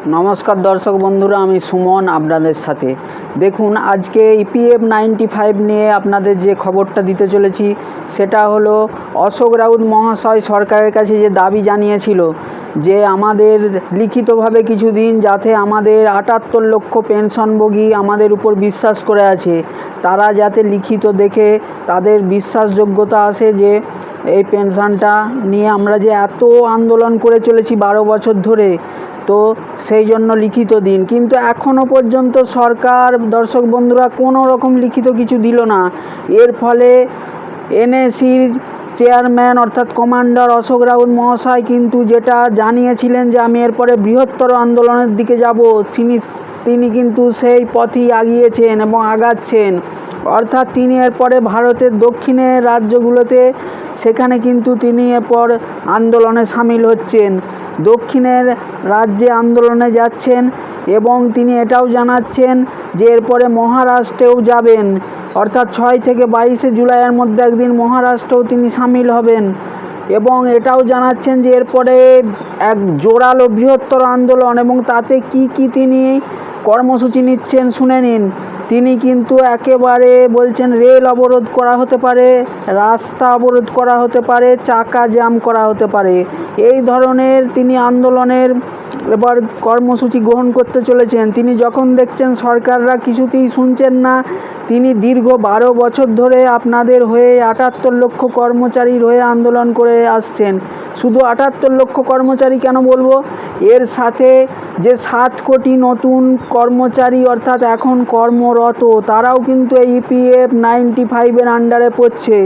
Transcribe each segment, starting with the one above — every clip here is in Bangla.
নমস্কার দর্শক বন্ধুরা, আমি সুমন আপনাদের সাথে। দেখুন, আজকে ইপিএফ 95 নিয়ে আপনাদের যে খবরটা দিতে চলেছি সেটা হলো অশোক রাউত মহাশয় সরকারের কাছে যে দাবি জানিয়েছিল যে আমাদের লিখিতভাবে কিছু দিন, যাতে আমাদের 78 লক্ষ পেনশনভোগী আমাদের উপর বিশ্বাস করে আছে, তারা যাতে লিখিত দেখে তাদের বিশ্বাসযোগ্যতা আসে যে এই পেনশনটা নিয়ে আমরা যে এত আন্দোলন করে চলেছি 12 বছর ধরে, তো সেই জন্য লিখিত দিন। কিন্তু এখনও পর্যন্ত সরকার, দর্শক বন্ধুরা, কোনো রকম লিখিত কিছু দিল না। এর ফলে এনএসির চেয়ারম্যান অর্থাৎ কমান্ডার অশোক রাউত মহাশয় কিন্তু যেটা জানিয়েছিলেন যে আমি এরপরে বৃহত্তর আন্দোলনের দিকে যাব, তিনি কিন্তু সেই পথেই আগিয়েছেন এবং আগাচ্ছেন। অর্থাৎ তিনি এরপরে ভারতের দক্ষিণের রাজ্যগুলোতে, সেখানে কিন্তু তিনি এরপর আন্দোলনে সামিল হচ্ছেন, দক্ষিণের রাজ্যে আন্দোলনে যাচ্ছেন। এবং তিনি এটাও জানাচ্ছেন যে এরপরে মহারাষ্ট্রেও যাবেন, অর্থাৎ 6 থেকে 22 জুলাইয়ের মধ্যে একদিন মহারাষ্ট্রেও তিনি সামিল হবেন। এবং এটাও জানাচ্ছেন যে এরপরে এক জোরালো বৃহত্তর আন্দোলন, এবং তাতে কি তিনি কর্মসূচি নিচ্ছেন শুনে নিন। তিনি কিন্তু একেবারে বলছেন রেল অবরোধ করা হতে পারে, রাস্তা অবরোধ করা হতে পারে, চাকা জ্যাম করা হতে পারে। এই ধরনের তিনি আন্দোলনের এবার কর্মসূচি গ্রহণ করতে চলেছেন। তিনি যখন দেখছেন সরকাররা কিছুতেই শুনছেন না, তিনি দীর্ঘ 12 বছর ধরে আপনাদের হয়ে 78 লক্ষ কর্মচারীর হয়ে আন্দোলন করে আসছেন। শুধু 78 লক্ষ কর্মচারী কেন বলবো, এর সাথে যে 7 কোটি নতুন কর্মচারী অর্থাৎ এখন কর্মরত, তারাও কিন্তু এই ইপিএফ 95-এর আন্ডারে পড়ছে।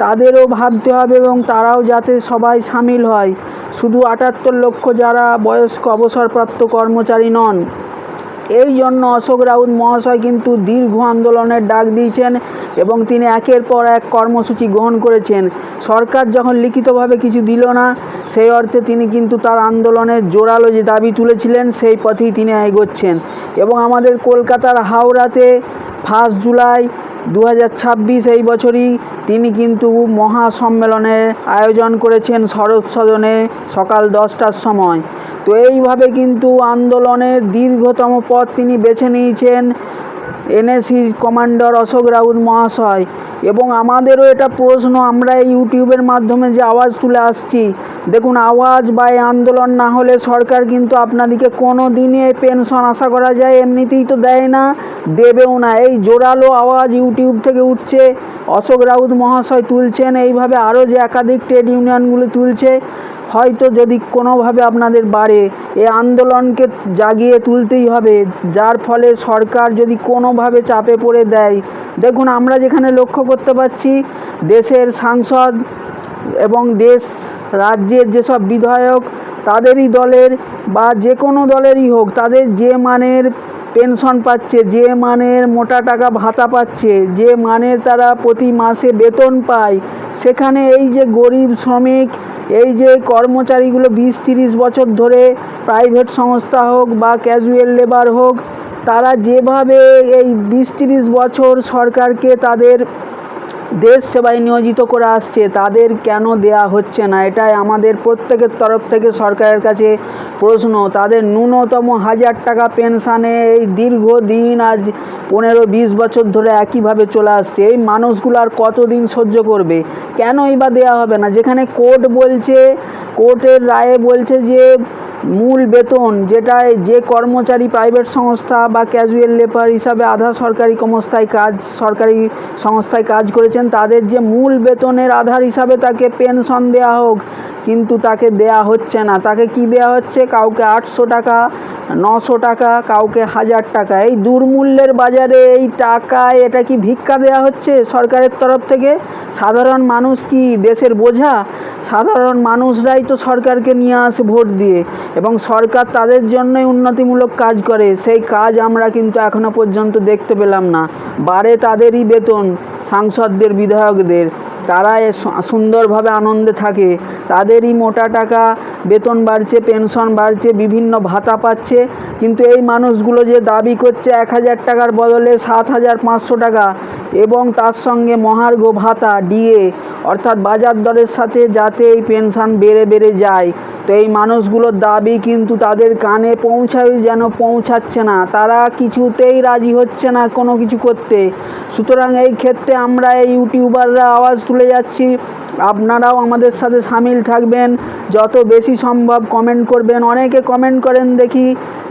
তাদেরও ভাবতে হবে এবং তারাও যাতে সবাই সামিল হয়, শুধু 78 লক্ষ যারা বয়স্ক অবসরপ্রাপ্ত কর্মচারী নন। এই জন্য অশোক রাউত মহাশয় কিন্তু দীর্ঘ আন্দোলনের ডাক দিয়েছেন এবং তিনি একের পর এক কর্মসূচি গ্রহণ করেছেন। সরকার যখন লিখিতভাবে কিছু দিল না, সেই অর্থে তিনি কিন্তু তার আন্দোলনের জোরালো যে দাবি তুলেছিলেন সেই পথেই তিনি এগোচ্ছেন। এবং আমাদের কলকাতার হাওড়াতে 1 জুলাই 2026 এই বছরই তিনি কিন্তু মহাসম্মেলনের আয়োজন করেছেন শরৎ সদনে সকাল 10টার সময়। তো এইভাবে কিন্তু আন্দোলনের দীর্ঘতম পথ তিনি বেছে নিয়েছেন এনএসি কমান্ডার অশোক রাউত মহাশয়। এবং আমাদেরও এটা প্রশ্ন, আমরা এই ইউটিউবের মাধ্যমে যে আওয়াজ তুলে আসছি, দেখুন, আওয়াজ বা আন্দোলন না হলে সরকার কিন্তু আপনাদেরকে কোনো দিনই পেনশন আশা করা যায় এমনিতেই তো দেয় না, দেবেও না। এই জোরালো আওয়াজ ইউটিউব থেকে উঠছে, অশোক রাউত মহাশয় তুলছেন, এইভাবে আরও যে একাধিক ট্রেড ইউনিয়নগুলো তুলছে। হয়তো যদি কোনোভাবে আপনাদের বাড়ে, এই আন্দোলনকে জাগিয়ে তুলতেই হবে, যার ফলে সরকার যদি কোনোভাবে চাপে পড়ে দেয়। দেখুন, আমরা যেখানে লক্ষ্য করতে পারছি, দেশের সাংসদ এবং রাজ্যের যেসব বিধায়ক, তাদেরই দলের বা যে কোনো দলেরই হোক, তাদের যে মানের পেনশন পাচ্ছে, যে মানের মোটা টাকা ভাতা পাচ্ছে, যে মানের তারা প্রতি মাসে বেতন পায়, সেখানে এই যে গরিব শ্রমিক, এই যে কর্মচারীগুলো 20-30 বছর ধরে প্রাইভেট সংস্থা হোক বা ক্যাজুয়াল লেবার হোক, তারা যেভাবে এই 20-30 বছর সরকারকে তাদের দেশ সেবায় নিয়োজিত করে আসছে, তাদের কেন দেয়া হচ্ছে না? এটাই আমাদের প্রত্যেকের তরফ থেকে সরকারের কাছে প্রশ্ন। তাদের ন্যূনতম 1000 টাকা পেনশানে এই দীর্ঘদিন, আজ 15-20 বছর ধরে একইভাবে চলে আসছে। এই মানুষগুলো আর কতদিন সহ্য করবে? কেনই বা দেয়া হবে না? যেখানে কোর্ট বলছে, কোর্টের রায়ে বলছে যে মূল বেতন, যেটা যে কর্মচারী প্রাইভেট সংস্থা বা ক্যাজুয়াল লেবার হিসাবে আধা সরকারি সংস্থায় কাজ করেছেন, তাদের যে মূল বেতনের আধার হিসাবে তাকে পেনশন দেয়া হোক, কিন্তু তাকে দেয়া হচ্ছে না। তাকে কি দেয়া হচ্ছে? কাউকে 800 টাকা, 900 টাকা, কাউকে 1000 টাকা। এই দুর্মূল্যের বাজারে এই টাকায় এটা কি ভিক্ষা দেয়া হচ্ছে সরকারের তরফ থেকে? সাধারণ মানুষ কি দেশের বোঝা? সাধারণ মানুষরাই তো সরকারকে নিয়ে আসে ভোট দিয়ে, এবং সরকার তাদের জন্যই উন্নতিমূলক কাজ করে। সেই কাজ আমরা কিন্তু এখনো পর্যন্ত দেখতে পেলাম না। বাড়ে তাদেরই বেতন, সাংসদদের, বিধায়কদের, তারা সুন্দরভাবে আনন্দে থাকে, তাদেরই মোটা টাকা বেতন বাড়ছে, পেনশন বাড়ছে, বিভিন্ন ভাতা পাচ্ছে। কিন্তু এই মানুষগুলো যে দাবি করছে 1000 টাকার বদলে 7500 টাকা এবং তার সঙ্গে মহার্ঘ ভাতা, ডিএ, অর্থাৎ বাজার দরের সাথে যাতে এই পেনশন বেড়ে যায়। তো এই মানুষগুলোর দাবি কিন্তু তাদের কানে পৌঁছাচ্ছে না, তারা কিছুতেই রাজি হচ্ছে না কোনো কিছু করতে। সুতরাং এই ক্ষেত্রে আমরা এই ইউটিউবাররা আওয়াজ তুলে যাচ্ছি, আপনারাও আমাদের সাথে সামিল থাকবেন, যত বেশি সম্ভব কমেন্ট করবেন। অনেকে কমেন্ট করেন দেখি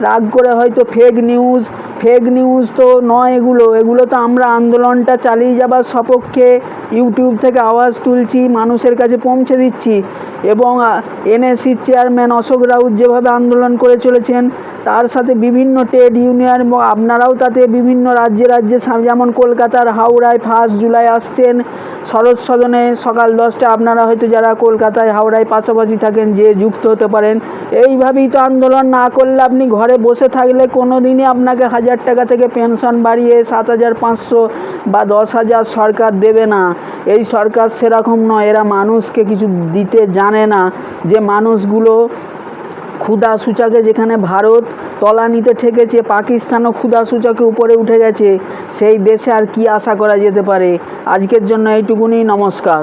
রাগ করে, হয়তো ফেক নিউজ তো নয়, এগুলো তো আমরা আন্দোলনটা চালিয়ে যাবার সপক্ষে ইউটিউব থেকে আওয়াজ তুলছি, মানুষের কাছে পৌঁছে দিচ্ছি। এবং এনএসসির চেয়ারম্যান অশোক রাউত যেভাবে আন্দোলন করে চলেছেন, তার সাথে বিভিন্ন ট্রেড ইউনিয়ন, আপনারাও তাতে বিভিন্ন রাজ্যে যেমন কলকাতার হাওড়ায় 1 জুলাই আসছেন শরৎ সদনে সকাল 10টায়। আপনারা হয়তো যারা কলকাতায় হাওড়ায় পাশাপাশি থাকেন যে যুক্ত হতে পারেন। এইভাবেই তো আন্দোলন না করলে, আপনি ঘরে বসে থাকলে কোনো দিনই আপনাকে 1000 টাকা থেকে পেনশন বাড়িয়ে 7500 বা 10,000 সরকার দেবে না। এই সরকার সেরকম নয়, এরা মানুষকে কিছু দিতে জানে না। যে মানুষগুলো ক্ষুধা সূচকে যেখানে ভারত তলানিতে ঠেকেছে, পাকিস্তানও ক্ষুধা সূচকে উপরে উঠে গেছে, সেই দেশে আর কি আশা করা যেতে পারে। আজকের জন্য এইটুকুনি, নমস্কার।